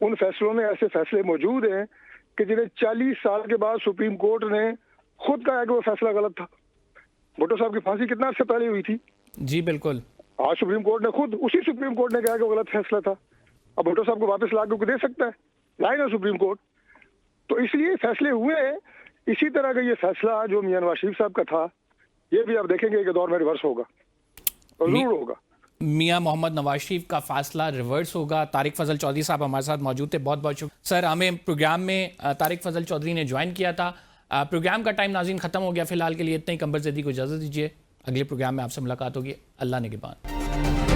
उन फैसलों में ऐसे फैसले मौजूद हैं कि जिन्हें 40 साल के बाद सुप्रीम कोर्ट ने खुद कहा कि वो फैसला गलत था। भुट्टो साहब की फांसी कितना अर्से पहले हुई थी, जी बिल्कुल। आज सुप्रीम कोर्ट ने खुद, उसी सुप्रीम कोर्ट ने कहा कि वो गलत फैसला था। अब भुट्टो साहब को वापस ला के दे सकता है, लाएगा सुप्रीम कोर्ट। तो इसलिए फैसले हुए हैं। इसी तरह का ये फैसला जो मियां नवाज शरीफ साहब का था, ये भी आप देखेंगे कि दौर में रिवर्स होगा और जरूर होगा। मियां मोहम्मद नवाज शरीफ का फासला रिवर्स होगा। तारिक फजल चौधरी साहब हमारे साथ मौजूद थे, बहुत बहुत शुक्रिया सर। हमें प्रोग्राम में तारिक फजल चौधरी ने ज्वाइन किया था। प्रोग्राम का टाइम नाज़रीन ख़त्म हो गया। फिलहाल के लिए इतना ही। कंबर ज़ैदी को इजाज़त दीजिए, अगले प्रोग्राम में आपसे मुलाकात होगी। अल्लाह ने के बाद।